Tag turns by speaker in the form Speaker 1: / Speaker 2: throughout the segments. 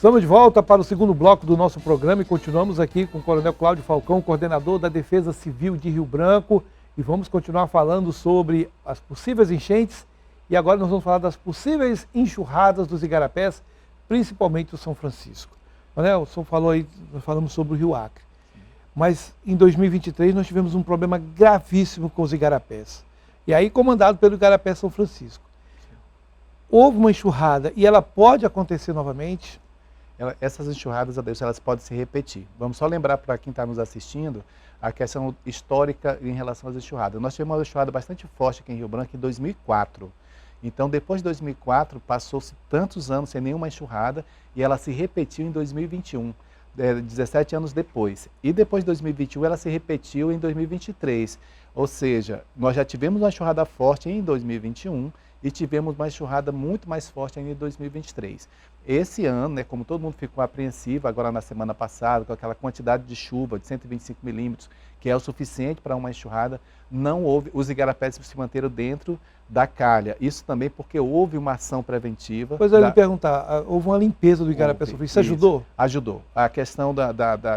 Speaker 1: Estamos de volta para o segundo bloco do nosso programa e continuamos aqui com o Coronel Cláudio Falcão, coordenador da Defesa Civil de Rio Branco, e vamos continuar falando sobre as possíveis enchentes e agora nós vamos falar das possíveis enxurradas dos igarapés, principalmente o São Francisco. Coronel, o senhor falou aí, nós falamos sobre o Rio Acre, mas em 2023 nós tivemos um problema gravíssimo com os igarapés, e aí comandado pelo Igarapé São Francisco. Houve uma enxurrada e ela pode acontecer novamente?
Speaker 2: Essas enxurradas, Adeilson, elas podem se repetir. Vamos só lembrar para quem está nos assistindo a questão histórica em relação às enxurradas. Nós tivemos uma enxurrada bastante forte aqui em Rio Branco em 2004. Então, depois de 2004, passou-se tantos anos sem nenhuma enxurrada e ela se repetiu em 2021, 17 anos depois. E depois de 2021, ela se repetiu em 2023. Ou seja, nós já tivemos uma enxurrada forte em 2021 e tivemos uma enxurrada muito mais forte ainda em 2023. Esse ano, como todo mundo ficou apreensivo agora na semana passada, com aquela quantidade de chuva de 125 milímetros, que é o suficiente para uma enxurrada, não houve, os igarapés se manteram dentro da calha. Isso também porque houve uma ação preventiva.
Speaker 1: Pois eu ia lhe perguntar, houve uma limpeza do Igarapé São Francisco, isso ajudou?
Speaker 2: Ajudou. A questão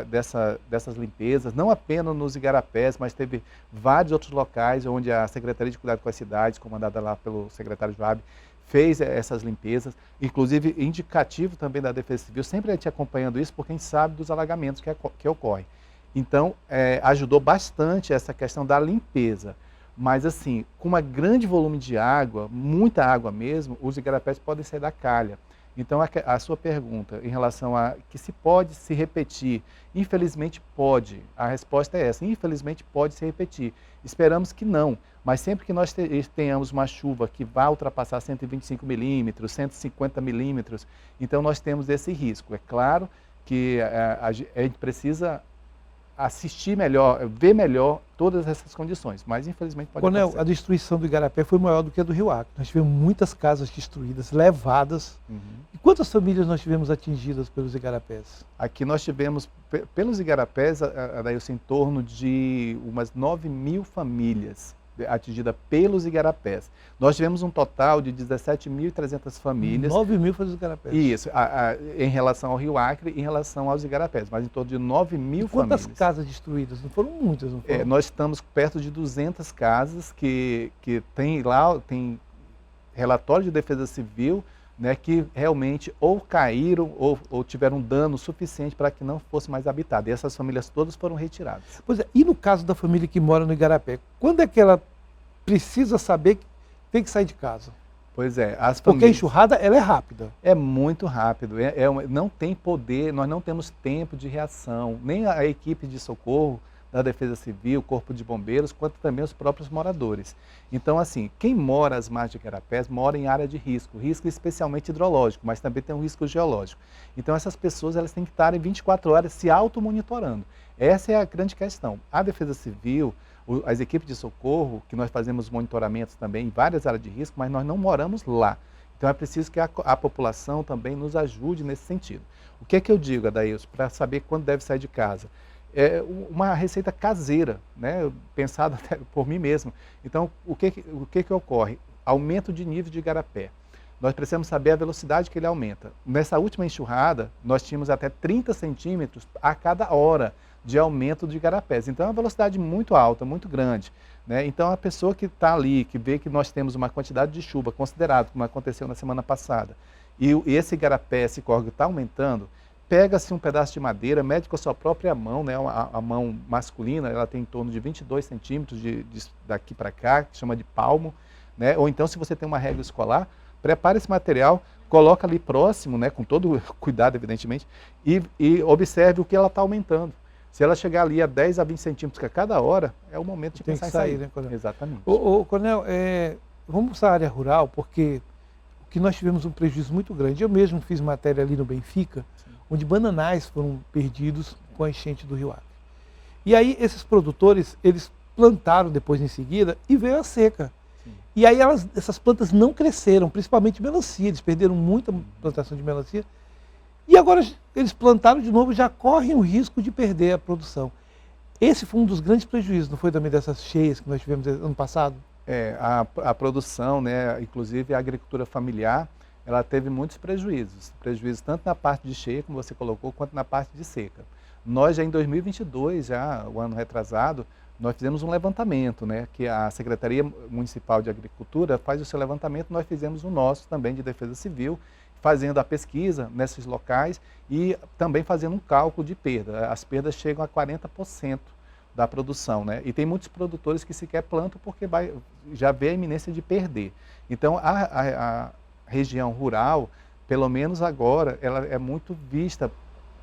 Speaker 2: dessas limpezas, não apenas nos igarapés, mas teve vários outros locais onde a Secretaria de Cuidado com as Cidades, comandada lá pelo secretário Joab, fez essas limpezas, inclusive indicativo também da Defesa Civil, sempre a gente acompanhando isso, porque a gente sabe dos alagamentos que ocorrem. Então, ajudou bastante essa questão da limpeza. Mas assim, com um grande volume de água, muita água mesmo, os igarapés podem sair da calha. Então, a sua pergunta em relação a que se pode se repetir, infelizmente pode. A resposta é essa, infelizmente pode se repetir. Esperamos que não, mas sempre que nós tenhamos uma chuva que vá ultrapassar 125 milímetros, 150 milímetros, então nós temos esse risco. É claro que a gente precisa assistir melhor, ver melhor todas essas condições, mas infelizmente pode acontecer.
Speaker 1: Coronel, a destruição do Igarapé foi maior do que a do Rio Acre. Nós tivemos muitas casas destruídas, levadas. E quantas famílias nós tivemos atingidas pelos igarapés?
Speaker 2: Aqui nós tivemos, pelos igarapés, Adeilson, em torno de umas 9.000 famílias atingida pelos igarapés. Nós tivemos um total de 17.300 famílias.
Speaker 1: 9.000 foi os igarapés?
Speaker 2: Isso, em relação ao Rio Acre, em relação aos igarapés, mas em torno de 9.000 famílias.
Speaker 1: Quantas casas destruídas? Não foram muitas, não foram?
Speaker 2: Nós estamos perto de 200 casas que tem lá, tem relatório de Defesa Civil, que realmente ou caíram ou tiveram um dano suficiente para que não fosse mais habitado. E essas famílias todas foram retiradas.
Speaker 1: Pois é, e no caso da família que mora no Igarapé, quando é que ela precisa saber que tem que sair de casa?
Speaker 2: Pois é,
Speaker 1: porque a enxurrada ela é rápida.
Speaker 2: É muito rápido, não tem poder, nós não temos tempo de reação, nem a equipe de socorro da Defesa Civil, Corpo de Bombeiros, quanto também os próprios moradores. Então, assim, quem mora às margens de igarapés mora em área de risco especialmente hidrológico, mas também tem um risco geológico. Então, essas pessoas elas têm que estarem 24 horas se automonitorando. Essa é a grande questão. A Defesa Civil, as equipes de socorro, que nós fazemos monitoramentos também em várias áreas de risco, mas nós não moramos lá. Então, é preciso que a população também nos ajude nesse sentido. O que é que eu digo, Adeilson, para saber quando deve sair de casa? É uma receita caseira, pensada até por mim mesmo. Então, o que ocorre? Aumento de nível de igarapé. Nós precisamos saber a velocidade que ele aumenta. Nessa última enxurrada, nós tínhamos até 30 centímetros a cada hora de aumento de igarapés. Então, é uma velocidade muito alta, muito grande. Então, a pessoa que está ali, que vê que nós temos uma quantidade de chuva considerável, como aconteceu na semana passada, e esse igarapé, esse córrego está aumentando, pega-se um pedaço de madeira, mede com a sua própria mão, a mão masculina, ela tem em torno de 22 centímetros daqui para cá, que chama de palmo, ou então se você tem uma régua escolar, prepare esse material, coloca ali próximo, com todo cuidado, evidentemente, e observe o que ela está aumentando. Se ela chegar ali a 10 a 20 centímetros a cada hora, é o momento de pensar em sair.
Speaker 1: Né, Coronel?
Speaker 2: Exatamente.
Speaker 1: Coronel, vamos para a área rural, porque nós tivemos um prejuízo muito grande. Eu mesmo fiz matéria ali no Benfica, onde bananais foram perdidos com a enchente do Rio Acre. E aí esses produtores, eles plantaram depois em seguida e veio a seca. Sim. E aí essas plantas não cresceram, principalmente melancia, eles perderam muita plantação de melancia. E agora eles plantaram de novo, já correm o risco de perder a produção. Esse foi um dos grandes prejuízos, não foi também dessas cheias que nós tivemos ano passado?
Speaker 2: A produção, inclusive a agricultura familiar, ela teve muitos prejuízos. Prejuízos tanto na parte de cheia, como você colocou, quanto na parte de seca. Nós já em 2022, já o ano retrasado, nós fizemos um levantamento, né, que a Secretaria Municipal de Agricultura faz o seu levantamento, nós fizemos o nosso também de Defesa Civil, fazendo a pesquisa nesses locais e também fazendo um cálculo de perda. As perdas chegam a 40% da produção, né? E tem muitos produtores que sequer plantam porque já vê a iminência de perder. Então, a região rural, pelo menos agora, ela é muito vista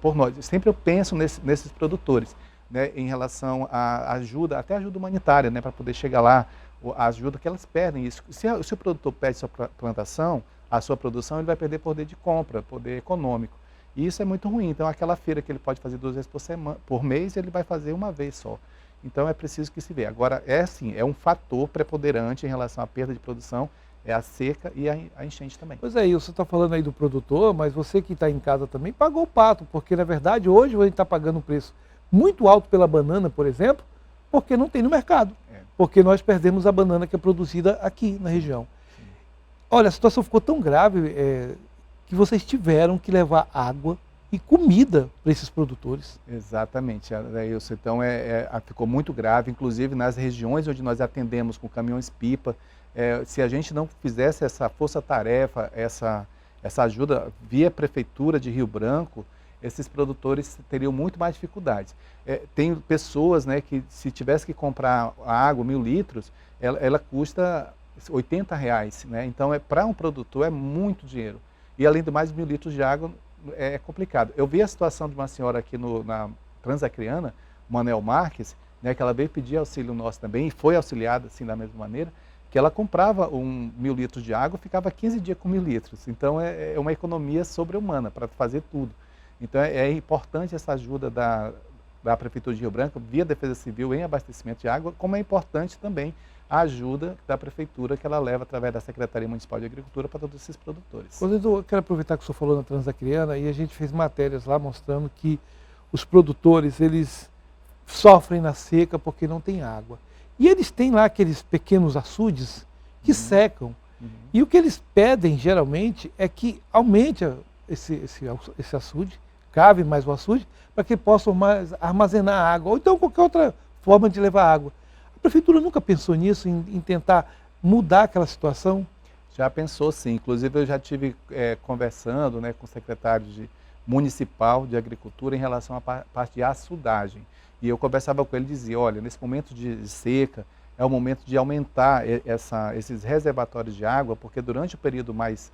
Speaker 2: por nós. Sempre eu penso nesses produtores, né, em relação à ajuda, até ajuda humanitária, né, para poder chegar lá, a ajuda que elas perdem. Isso. Se o produtor perde sua plantação, a sua produção, ele vai perder poder de compra, poder econômico. E isso é muito ruim. Então, aquela feira que ele pode fazer 2 vezes por mês, ele vai fazer uma vez só. Então, é preciso que se vê. Agora, é um fator preponderante em relação à perda de produção, é a seca e a enchente também.
Speaker 1: Pois é, você está falando aí do produtor, mas você que está em casa também pagou o pato, porque, na verdade, hoje a gente está pagando um preço muito alto pela banana, por exemplo, porque não tem no mercado. Porque nós perdemos a banana que é produzida aqui na região. Olha, a situação ficou tão grave que vocês tiveram que levar água e comida para esses produtores.
Speaker 2: Exatamente, então ficou muito grave, inclusive nas regiões onde nós atendemos com caminhões-pipa. Se a gente não fizesse essa força-tarefa, essa ajuda via Prefeitura de Rio Branco, esses produtores teriam muito mais dificuldades. Tem pessoas, né, que se tivesse que comprar a água, 1.000 litros, ela custa R$80, né? Então, para um produtor é muito dinheiro. E além do mais, 1.000 litros de água é complicado. Eu vi a situação de uma senhora aqui na Transacriana, Manel Marques, né, que ela veio pedir auxílio nosso também, e foi auxiliada assim da mesma maneira, que ela comprava 1.000 litros de água e ficava 15 dias com 1.000 litros. Então, é uma economia sobre-humana para fazer tudo. Então, é importante essa ajuda da Prefeitura de Rio Branco, via Defesa Civil, em abastecimento de água, como é importante também a ajuda da Prefeitura que ela leva através da Secretaria Municipal de Agricultura para todos esses produtores.
Speaker 1: Eu quero aproveitar que o senhor falou na Transacriana e a gente fez matérias lá mostrando que os produtores, eles sofrem na seca porque não tem água. E eles têm lá aqueles pequenos açudes que secam. E o que eles pedem, geralmente, é que aumente esse açude, cave mais o açude, para que possam armazenar água, ou então qualquer outra forma de levar água. A Prefeitura nunca pensou nisso, em tentar mudar aquela situação?
Speaker 2: Já pensou sim, inclusive eu já estive conversando, né, com o secretário municipal de Agricultura em relação à parte de açudagem. E eu conversava com ele e dizia, olha, nesse momento de seca, é o momento de aumentar esses reservatórios de água, porque durante o período mais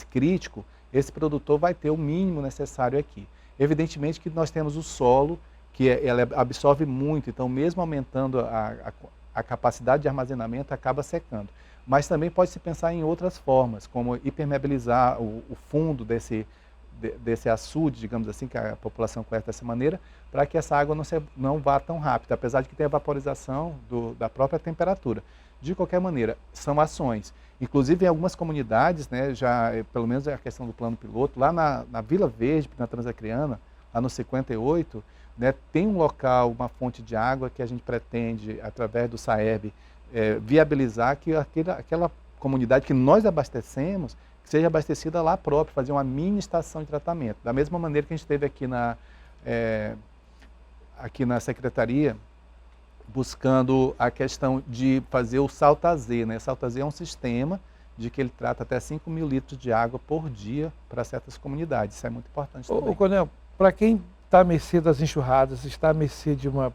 Speaker 2: crítico, esse produtor vai ter o mínimo necessário aqui. Evidentemente que nós temos o solo, que ela absorve muito, então mesmo aumentando a capacidade de armazenamento, acaba secando. Mas também pode-se pensar em outras formas, como impermeabilizar o fundo desse açude, digamos assim, que a população conhece dessa maneira, para que essa água não vá tão rápido, apesar de que tem a vaporização da própria temperatura. De qualquer maneira, são ações. Inclusive em algumas comunidades, né, pelo menos é a questão do plano piloto, lá na Vila Verde, na Transacriana, lá no 58, né, tem um local, uma fonte de água que a gente pretende, através do SAEB, viabilizar que aquela comunidade que nós abastecemos, seja abastecida lá próprio, fazer uma mini estação de tratamento. Da mesma maneira que a gente teve aqui na Secretaria, buscando a questão de fazer o Salta-Z, né? Salta-Z é um sistema de que ele trata até 5.000 litros de água por dia para certas comunidades. Isso é muito importante também.
Speaker 1: Ô, Coronel, para quem está à mercê das enxurradas, está à mercê de uma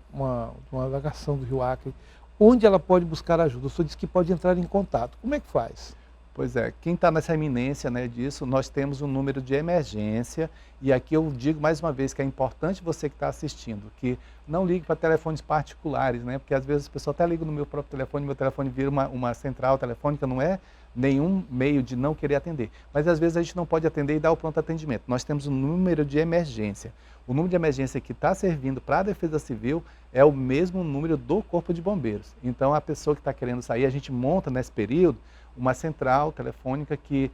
Speaker 1: alagação do Rio Acre, onde ela pode buscar ajuda? O senhor disse que pode entrar em contato. Como é que faz?
Speaker 2: Pois é, quem está nessa iminência, né, disso, nós temos um número de emergência, e aqui eu digo mais uma vez que é importante você que está assistindo, que não ligue para telefones particulares, né, porque às vezes as pessoas até ligam no meu próprio telefone, meu telefone vira uma central telefônica, não é nenhum meio de não querer atender, mas às vezes a gente não pode atender e dar o pronto atendimento. Nós temos um número de emergência. O número de emergência que está servindo para a Defesa Civil é o mesmo número do Corpo de Bombeiros. Então a pessoa que está querendo sair, a gente monta nesse período uma central telefônica que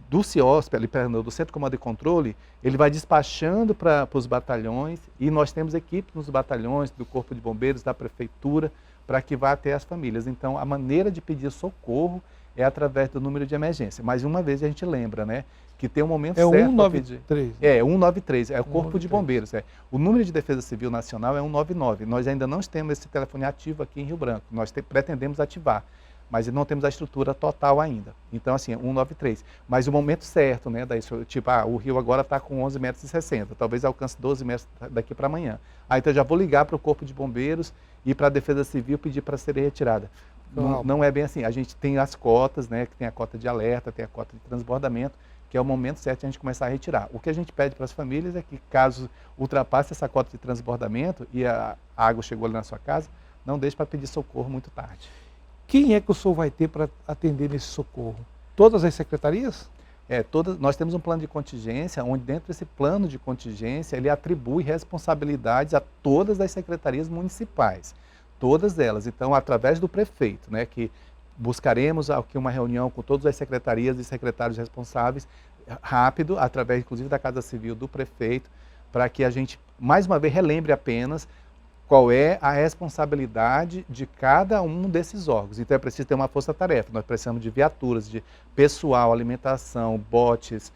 Speaker 2: do CIOSP, do Centro de Comando e Controle, ele vai despachando para os batalhões, e nós temos equipe nos batalhões do Corpo de Bombeiros, da Prefeitura, para que vá até as famílias. Então, a maneira de pedir socorro é através do número de emergência. Mais uma vez a gente lembra, né, que tem um momento
Speaker 1: É
Speaker 2: certo.
Speaker 1: 193.
Speaker 2: É, 193, é o Corpo
Speaker 1: 193.
Speaker 2: de Bombeiros. O número de Defesa Civil Nacional é 199. Nós ainda não temos esse telefone ativo aqui em Rio Branco. Nós pretendemos ativar, mas não temos a estrutura total ainda. Então, assim, é 193. Mas o momento certo, né, daí, tipo, o rio agora está com 11,60 metros, talvez alcance 12 metros daqui para amanhã. Aí então eu já vou ligar para o Corpo de Bombeiros e para a Defesa Civil pedir para ser retirada. Não é bem assim. A gente tem as cotas, né, que tem a cota de alerta, tem a cota de transbordamento, que é o momento certo de a gente começar a retirar. O que a gente pede para as famílias é que, caso ultrapasse essa cota de transbordamento e a água chegou ali na sua casa, não deixe para pedir socorro muito tarde.
Speaker 1: Quem é que o senhor vai ter para atender nesse socorro? Todas as secretarias?
Speaker 2: Nós temos um plano de contingência, onde dentro desse plano de contingência, ele atribui responsabilidades a todas as secretarias municipais, todas elas. Então, através do prefeito, né, que buscaremos aqui uma reunião com todas as secretarias e secretários responsáveis, rápido, através inclusive da Casa Civil do prefeito, para que a gente, mais uma vez, relembre apenas qual é a responsabilidade de cada um desses órgãos. Então é preciso ter uma força-tarefa, nós precisamos de viaturas, de pessoal, alimentação, botes,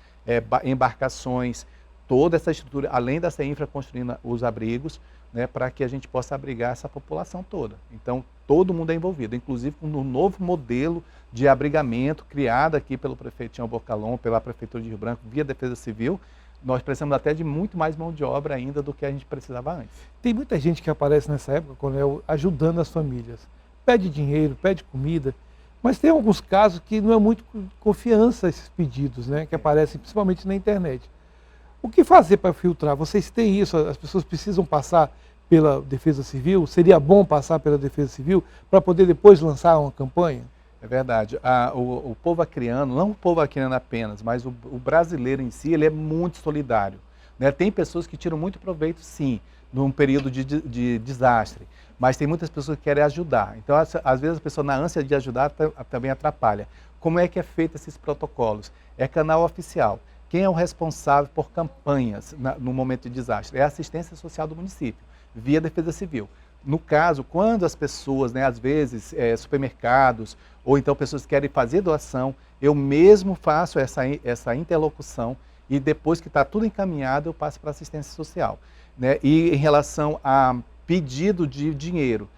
Speaker 2: embarcações, toda essa estrutura, além da CEINFRA construindo os abrigos, né, para que a gente possa abrigar essa população toda. Então todo mundo é envolvido, inclusive no novo modelo de abrigamento criado aqui pelo prefeito Tião Bocalon, pela Prefeitura de Rio Branco, via Defesa Civil. Nós precisamos até de muito mais mão de obra ainda do que a gente precisava antes.
Speaker 1: Tem muita gente que aparece nessa época, Coronel, ajudando as famílias. Pede dinheiro, pede comida, mas tem alguns casos que não é muito confiança esses pedidos, né, que aparecem principalmente na internet. O que fazer para filtrar? Vocês têm isso? As pessoas precisam passar pela Defesa Civil? Seria bom passar pela Defesa Civil para poder depois lançar uma campanha?
Speaker 2: É verdade. O povo acriano, não o povo acriano apenas, mas o brasileiro em si, ele é muito solidário, né? Tem pessoas que tiram muito proveito, sim, num período de desastre, mas tem muitas pessoas que querem ajudar. Então, às vezes, a pessoa, na ânsia de ajudar, também atrapalha. Como é que é feito esses protocolos? É canal oficial. Quem é o responsável por campanhas no momento de desastre? É a assistência social do município, via Defesa Civil. No caso, quando as pessoas, né, às vezes, supermercados, ou então pessoas que querem fazer doação, eu mesmo faço essa interlocução e depois que está tudo encaminhado, eu passo para a assistência social, né? E em relação a pedido de dinheiro,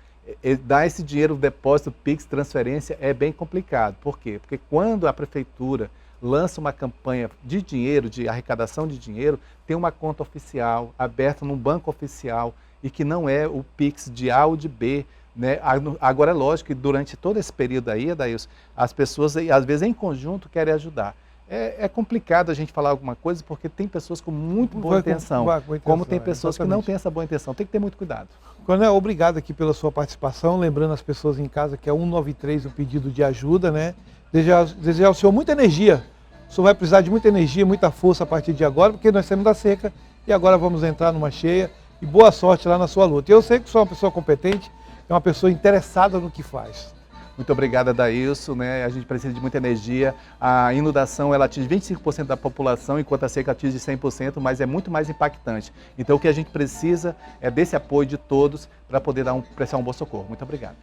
Speaker 2: dar esse dinheiro, depósito, PIX, transferência, é bem complicado. Por quê? Porque quando a prefeitura lança uma campanha de dinheiro, de arrecadação de dinheiro, tem uma conta oficial, aberta num banco oficial, e que não é o PIX de A ou de B, né? Agora é lógico que durante todo esse período aí, Adailson, as pessoas, às vezes em conjunto, querem ajudar. É complicado a gente falar alguma coisa, porque tem pessoas com muito boa intenção, como tem pessoas que não têm essa boa intenção. Tem que ter muito cuidado.
Speaker 1: Coronel, obrigado aqui pela sua participação, lembrando as pessoas em casa que é 193 o pedido de ajuda, né? Desejar ao senhor muita energia. O senhor vai precisar de muita energia, muita força a partir de agora, porque nós temos da seca e agora vamos entrar numa cheia. E boa sorte lá na sua luta. Eu sei que você é uma pessoa competente, é uma pessoa interessada no que faz.
Speaker 2: Muito obrigado, Adailson, né? A gente precisa de muita energia. A inundação, ela atinge 25% da população, enquanto a seca atinge 100%, mas é muito mais impactante. Então o que a gente precisa é desse apoio de todos para poder prestar um bom socorro. Muito obrigado.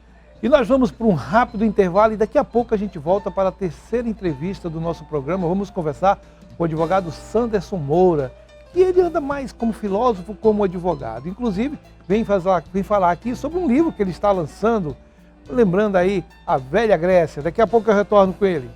Speaker 1: E nós vamos para um rápido intervalo e daqui a pouco a gente volta para a terceira entrevista do nosso programa. Vamos conversar com o advogado Sanderson Moura, que ele anda mais como filósofo, como advogado. Inclusive, vem falar aqui sobre um livro que ele está lançando, lembrando aí a velha Grécia. Daqui a pouco eu retorno com ele.